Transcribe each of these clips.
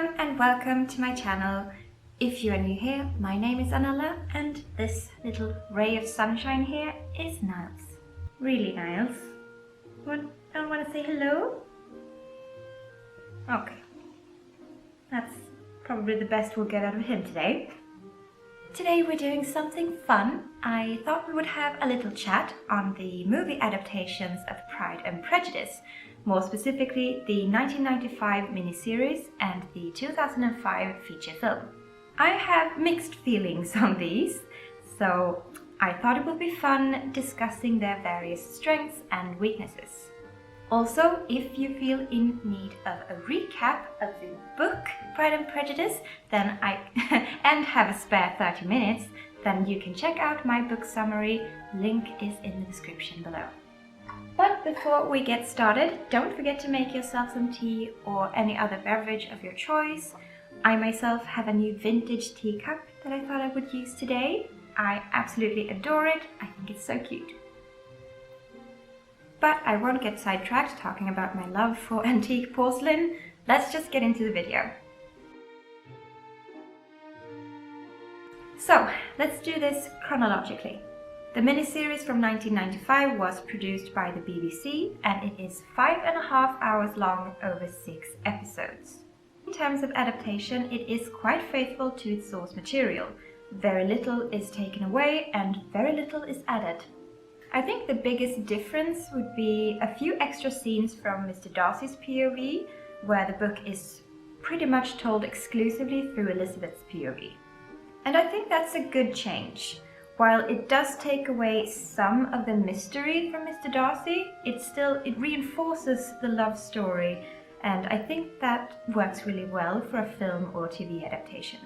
everyone and welcome to my channel. If you are new here, my name is Arnella and this little ray of sunshine here is Niles. Really, Niles? Don't want to say hello? Okay. That's probably the best we'll get out of him today. Today we're doing something fun. I thought we would have a little chat on the movie adaptations of Pride and Prejudice, more specifically the 1995 miniseries and the 2005 feature film. I have mixed feelings on these, so I thought it would be fun discussing their various strengths and weaknesses. Also, if you feel in need of a recap of the book Pride and Prejudice, then and have a spare 30 minutes, then you can check out my book summary. Link is in the description below. But before we get started, don't forget to make yourself some tea or any other beverage of your choice. I myself have a new vintage teacup that I thought I would use today. I absolutely adore it. I think it's so cute. But I won't get sidetracked talking about my love for antique porcelain. Let's just get into the video. So, let's do this chronologically. The miniseries from 1995 was produced by the BBC and it is 5.5 hours long over 6 episodes. In terms of adaptation, it is quite faithful to its source material. Very little is taken away and very little is added. I think the biggest difference would be a few extra scenes from Mr. Darcy's POV, where the book is pretty much told exclusively through Elizabeth's POV. And I think that's a good change. While it does take away some of the mystery from Mr. Darcy, it reinforces the love story, and I think that works really well for a film or TV adaptation.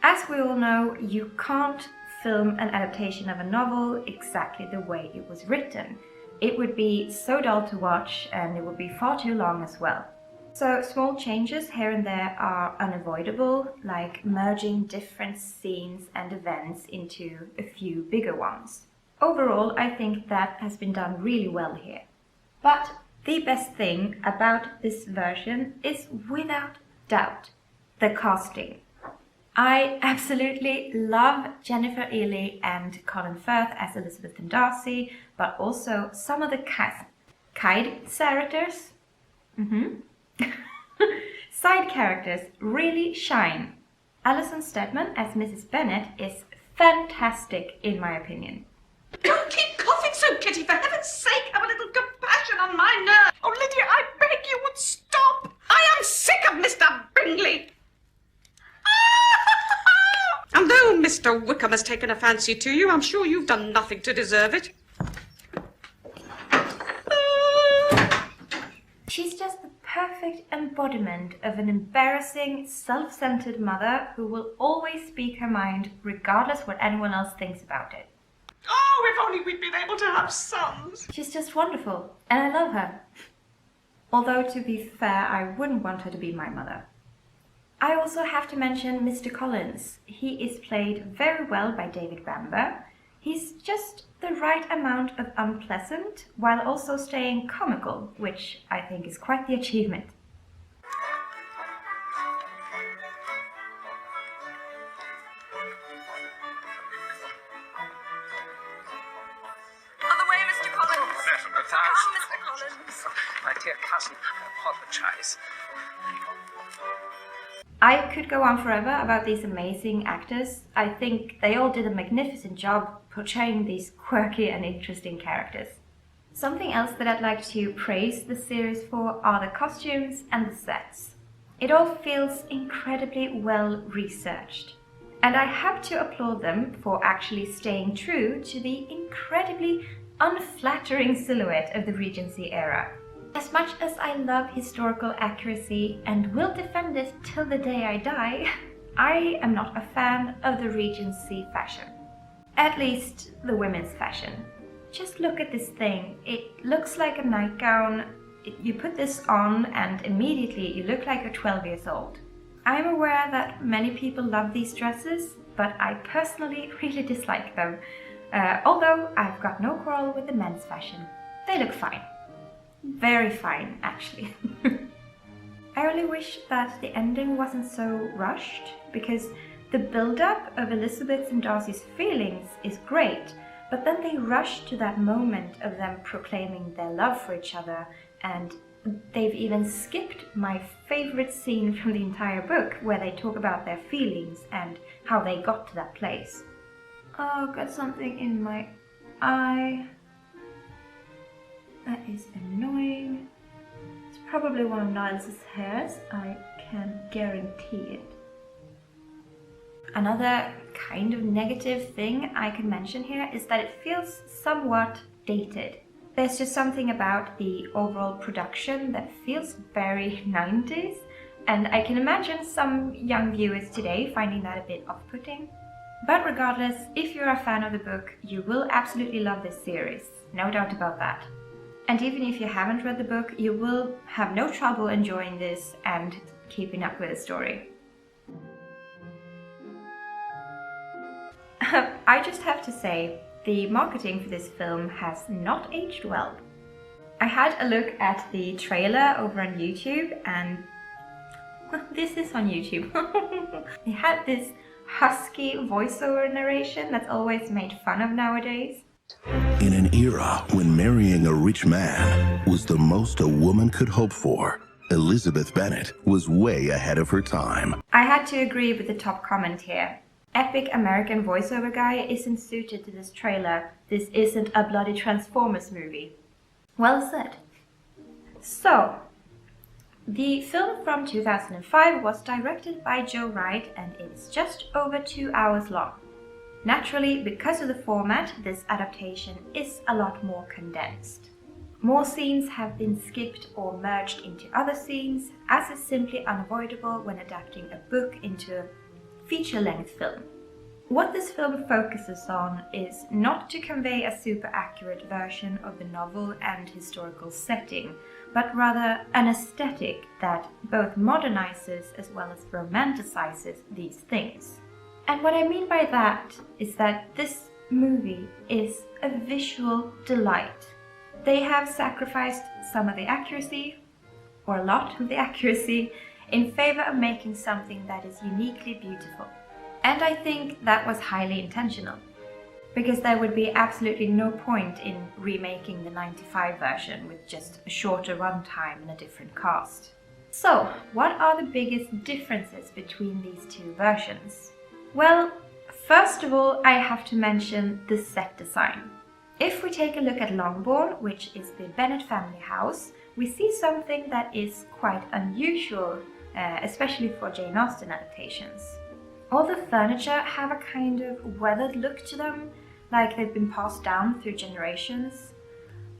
As we all know, you can't film an adaptation of a novel exactly the way it was written. It would be so dull to watch and it would be far too long as well. So small changes here and there are unavoidable, like merging different scenes and events into a few bigger ones. Overall, I think that has been done really well here. But the best thing about this version is, without doubt, the casting. I absolutely love Jennifer Ehle and Colin Firth as Elizabeth and Darcy, but also some of the side characters really shine. Alison Steadman as Mrs. Bennet is fantastic in my opinion. Don't keep coughing so, Kitty, for heaven's sake, have a little compassion on my nerve. Oh, Lydia, I beg you would stop. I am sick of Mr. Bingley. And though Mr. Wickham has taken a fancy to you, I'm sure you've done nothing to deserve it. She's just the perfect embodiment of an embarrassing, self-centered mother who will always speak her mind regardless what anyone else thinks about it. Oh, if only we'd been able to have sons. She's just wonderful, and I love her. Although, to be fair, I wouldn't want her to be my mother. I also have to mention Mr. Collins. He is played very well by David Bamber. He's just the right amount of unpleasant while also staying comical, which I think is quite the achievement. Other way, Mr. Collins. Come, Mr. Collins. My dear cousin, I apologize. I could go on forever about these amazing actors. I think they all did a magnificent job portraying these quirky and interesting characters. Something else that I'd like to praise the series for are the costumes and the sets. It all feels incredibly well researched. And I have to applaud them for actually staying true to the incredibly unflattering silhouette of the Regency era. As much as I love historical accuracy and will defend it till the day I die, I am not a fan of the Regency fashion. At least the women's fashion. Just look at this thing. It looks like a nightgown. You put this on and immediately you look like you're 12 years old. I'm aware that many people love these dresses, but I personally really dislike them. Although I've got no quarrel with the men's fashion. They look fine. Very fine, actually. I only wish that the ending wasn't so rushed, because the build-up of Elizabeth's and Darcy's feelings is great, but then they rush to that moment of them proclaiming their love for each other, and they've even skipped my favorite scene from the entire book, where they talk about their feelings and how they got to that place. Oh, got something in my eye. That is annoying. It's probably one of Niles's hairs, I can guarantee it. Another kind of negative thing I can mention here is that it feels somewhat dated. There's just something about the overall production that feels very 90s, and I can imagine some young viewers today finding that a bit off-putting. But regardless, if you're a fan of the book, you will absolutely love this series, no doubt about that. And even if you haven't read the book, you will have no trouble enjoying this and keeping up with the story. I just have to say, the marketing for this film has not aged well. I had a look at the trailer over on YouTube, and this is on YouTube. They had this husky voiceover narration that's always made fun of nowadays. In an era when marrying a rich man was the most a woman could hope for, Elizabeth Bennet was way ahead of her time. I had to agree with the top comment here. Epic American voiceover guy isn't suited to this trailer. This isn't a bloody Transformers movie. Well said. So, the film from 2005 was directed by Joe Wright, and it's just over 2 hours long. Naturally, because of the format, this adaptation is a lot more condensed. More scenes have been skipped or merged into other scenes, as is simply unavoidable when adapting a book into a feature-length film. What this film focuses on is not to convey a super accurate version of the novel and historical setting, but rather an aesthetic that both modernizes as well as romanticizes these things. And what I mean by that is that this movie is a visual delight. They have sacrificed some of the accuracy, or a lot of the accuracy, in favor of making something that is uniquely beautiful. And I think that was highly intentional, because there would be absolutely no point in remaking the 95 version with just a shorter runtime and a different cast. So, what are the biggest differences between these two versions? Well, first of all, I have to mention the set design. If we take a look at Longbourn, which is the Bennet family house, we see something that is quite unusual, especially for Jane Austen adaptations. All the furniture have a kind of weathered look to them, like they've been passed down through generations.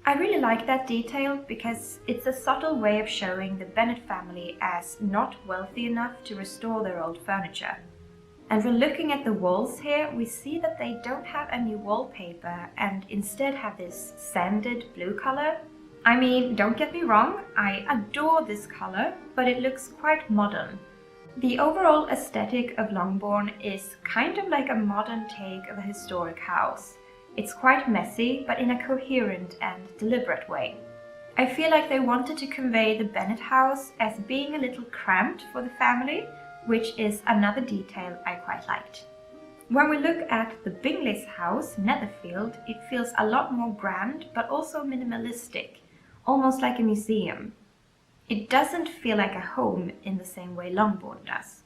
I really like that detail because it's a subtle way of showing the Bennet family as not wealthy enough to restore their old furniture. And when looking at the walls here, we see that they don't have any wallpaper and instead have this sanded blue color. I mean, don't get me wrong, I adore this color, but it looks quite modern. The overall aesthetic of Longbourn is kind of like a modern take of a historic house. It's quite messy, but in a coherent and deliberate way. I feel like they wanted to convey the Bennet house as being a little cramped for the family, which is another detail I quite liked. When we look at the Bingleys' house, Netherfield, it feels a lot more grand, but also minimalistic, almost like a museum. It doesn't feel like a home in the same way Longbourn does.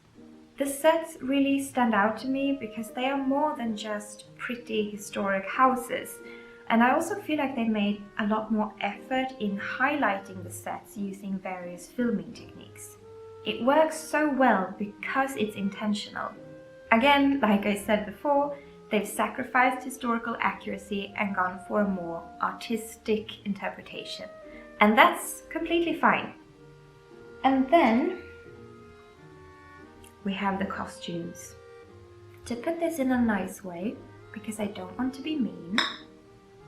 The sets really stand out to me because they are more than just pretty historic houses, and I also feel like they made a lot more effort in highlighting the sets using various filming techniques. It works so well because it's intentional. Again, like I said before, they've sacrificed historical accuracy and gone for a more artistic interpretation. And that's completely fine. And then we have the costumes. To put this in a nice way, because I don't want to be mean,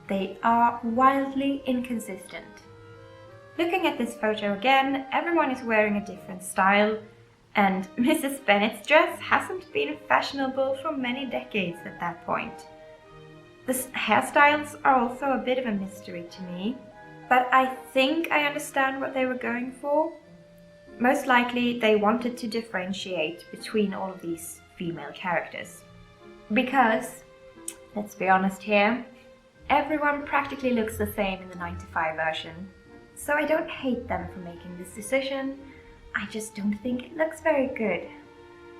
they are wildly inconsistent. Looking at this photo again, everyone is wearing a different style, and Mrs. Bennet's dress hasn't been fashionable for many decades at that point. The hairstyles are also a bit of a mystery to me, but I think I understand what they were going for. Most likely they wanted to differentiate between all of these female characters. Because, let's be honest here, everyone practically looks the same in the 95 version. So I don't hate them for making this decision, I just don't think it looks very good.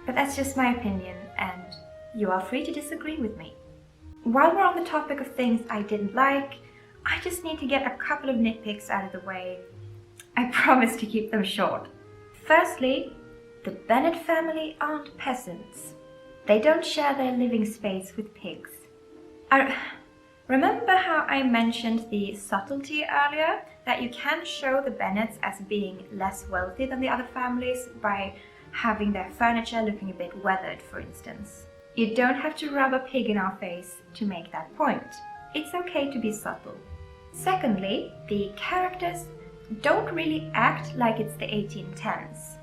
But that's just my opinion, and you are free to disagree with me. While we're on the topic of things I didn't like, I just need to get a couple of nitpicks out of the way. I promise to keep them short. Firstly, the Bennet family aren't peasants. They don't share their living space with pigs. Remember how I mentioned the subtlety earlier? That you can show the Bennets as being less wealthy than the other families by having their furniture looking a bit weathered, for instance. You don't have to rub a pig in our face to make that point. It's okay to be subtle. Secondly, the characters don't really act like it's the 1810s.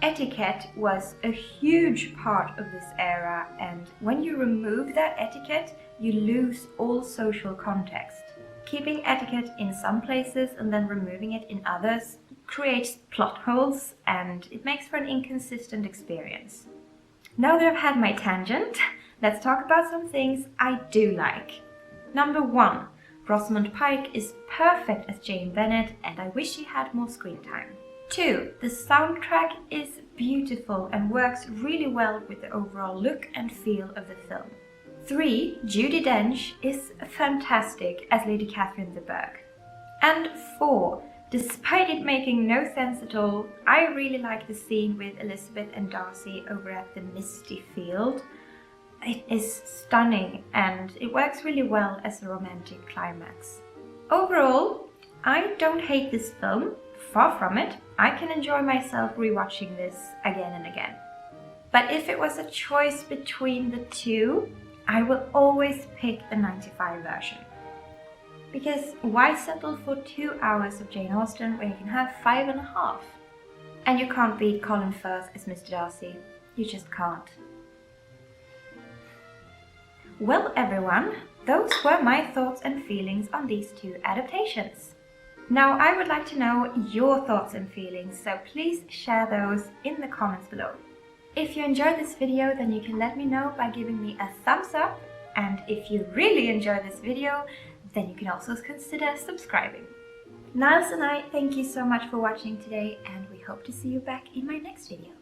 Etiquette was a huge part of this era, and when you remove that etiquette, you lose all social context. Keeping etiquette in some places and then removing it in others creates plot holes, and it makes for an inconsistent experience. Now that I've had my tangent, let's talk about some things I do like. Number 1, Rosamund Pike is perfect as Jane Bennet, and I wish she had more screen time. 2, the soundtrack is beautiful and works really well with the overall look and feel of the film. 3, Judi Dench is fantastic as Lady Catherine de Bourgh. And 4, despite it making no sense at all, I really like the scene with Elizabeth and Darcy over at the Misty Field. It is stunning and it works really well as a romantic climax. Overall, I don't hate this film, far from it. I can enjoy myself rewatching this again and again. But if it was a choice between the two, I will always pick the 95 version. Because why settle for 2 hours of Jane Austen when you can have 5.5? And you can't beat Colin Firth as Mr. Darcy. You just can't. Well everyone, those were my thoughts and feelings on these 2 adaptations. Now I would like to know your thoughts and feelings, so please share those in the comments below. If you enjoyed this video, then you can let me know by giving me a thumbs up, and if you really enjoyed this video, then you can also consider subscribing. Niles and I thank you so much for watching today, and we hope to see you back in my next video.